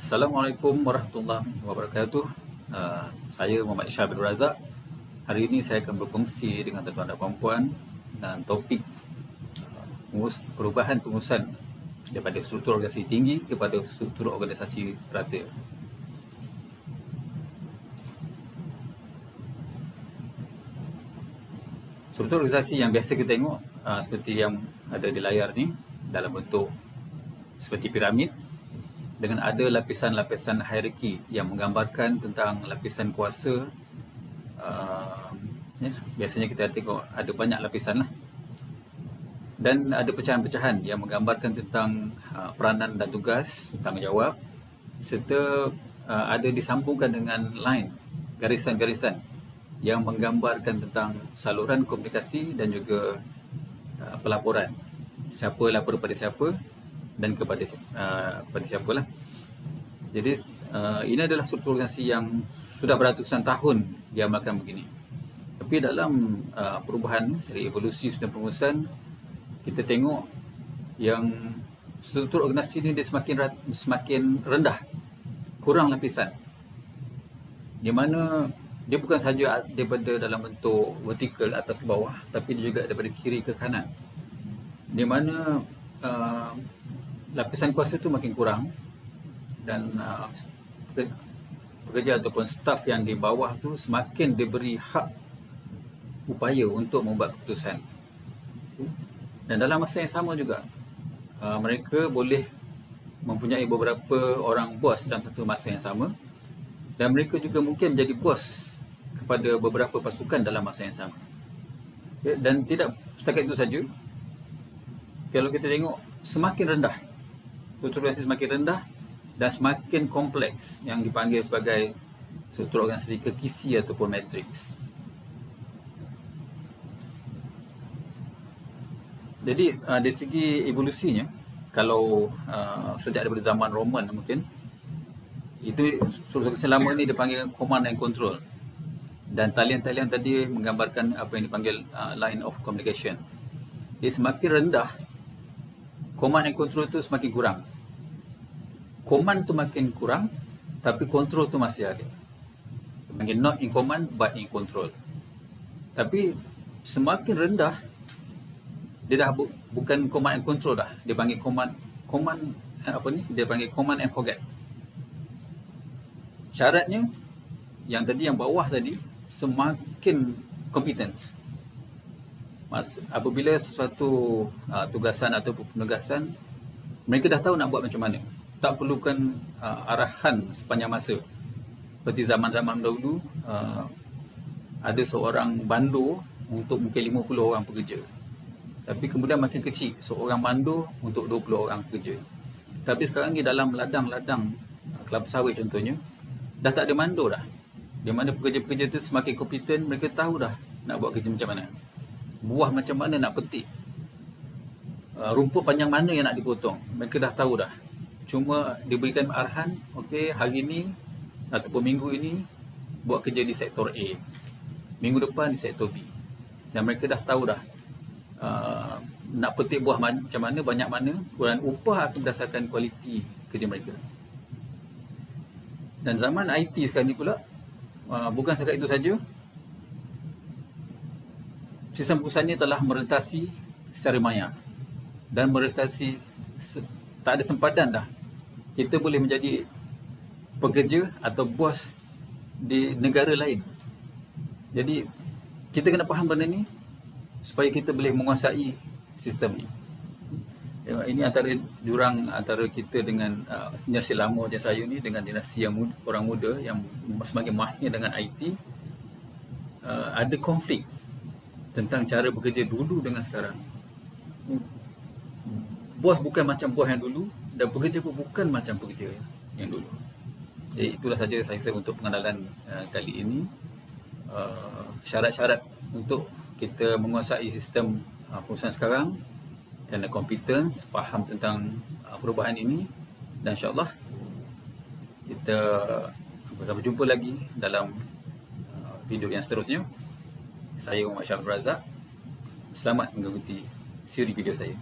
Assalamualaikum warahmatullahi wabarakatuh. Saya Muhammad Syah bin Razak. Hari ini saya akan berkongsi dengan tuan-tuan dan puan-puan dan topik perubahan pengurusan daripada struktur organisasi tinggi kepada struktur organisasi rata. Struktur organisasi yang biasa kita tengok seperti yang ada di layar ni, dalam bentuk seperti piramid, dengan ada lapisan-lapisan hierarki yang menggambarkan tentang lapisan kuasa. Biasanya kita tengok ada banyak lapisan lah. Dan ada pecahan-pecahan yang menggambarkan tentang peranan dan tugas, tanggungjawab, serta ada disambungkan dengan line, garisan-garisan yang menggambarkan tentang saluran komunikasi dan juga pelaporan. Siapa lapor pada siapa dan kepada siapa lah. Jadi ini adalah struktur organisasi yang sudah beratusan tahun diamalkan begini. Tapi dalam perubahan dari evolusi sistem pengurusan, kita tengok yang struktur organisasi ini dia semakin rendah, kurang lapisan, di mana dia bukan saja daripada dalam bentuk vertikal atas ke bawah, tapi dia juga daripada kiri ke kanan, di mana lapisan kuasa itu makin kurang dan pekerja ataupun staf yang di bawah tu semakin diberi hak upaya untuk membuat keputusan. Dan dalam masa yang sama juga mereka boleh mempunyai beberapa orang bos dalam satu masa yang sama, dan mereka juga mungkin menjadi bos kepada beberapa pasukan dalam masa yang sama. Dan tidak setakat itu saja, kalau kita tengok semakin rendah, struktur organisasi semakin rendah dan semakin kompleks, yang dipanggil sebagai struktur organisasi kekisi ataupun matriks. Jadi dari segi evolusinya, kalau sejak daripada zaman Roman mungkin, itu struktur organisasi lama ni dipanggil command and control, dan talian-talian tadi menggambarkan apa yang dipanggil line of communication. Jadi semakin rendah, command and control tu semakin kurang. Command tu makin kurang, tapi control tu masih ada. Dipanggil not in command but in control. Tapi semakin rendah, dia dah bukan command and control dah. Dia panggil dia panggil command and forget. Syaratnya yang bawah tadi semakin competence. Apabila sesuatu tugasan atau penugasan, mereka dah tahu nak buat macam mana. Tak perlukan arahan sepanjang masa. Seperti zaman-zaman dahulu, ada seorang bandar untuk mungkin 50 orang pekerja. Tapi kemudian makin kecil, seorang bandar untuk 20 orang pekerja. Tapi sekarang ni dalam ladang-ladang kelapa sawit contohnya, dah tak ada mandor dah. Di mana pekerja-pekerja tu semakin kompeten, mereka tahu dah nak buat kerja macam mana. Buah macam mana nak petik. Rumput panjang mana yang nak dipotong. Mereka dah tahu dah. Cuma diberikan arahan, okey, hari ni ataupun minggu ini buat kerja di sektor A. Minggu depan di sektor B. Dan mereka dah tahu dah nak petik buah macam mana, banyak mana, dan upah akan berdasarkan kualiti kerja mereka. Dan zaman IT sekarang ni pula, bukan setakat itu saja, sistem perusahaan ini telah merentasi secara maya dan merentasi tak ada sempadan dah. Kita boleh menjadi pekerja atau bos di negara lain. Jadi kita kena faham benda ni supaya kita boleh menguasai sistem ni. Ini antara jurang antara kita dengan generasi lama macam saya ni dengan dinasti yang orang muda yang semakin mahir dengan IT. Ada konflik tentang cara bekerja dulu dengan sekarang. Bos bukan macam bos yang dulu, dan pekerja pun bukan macam pekerja yang dulu. Jadi itulah saja saya untuk pengenalan kali ini. Syarat-syarat untuk kita menguasai sistem perusahaan sekarang, kena competence, faham tentang perubahan ini, dan insyaAllah kita akan berjumpa lagi dalam video yang seterusnya. Saya Muhammad Syah bin Razak. Selamat mengikuti siri video saya.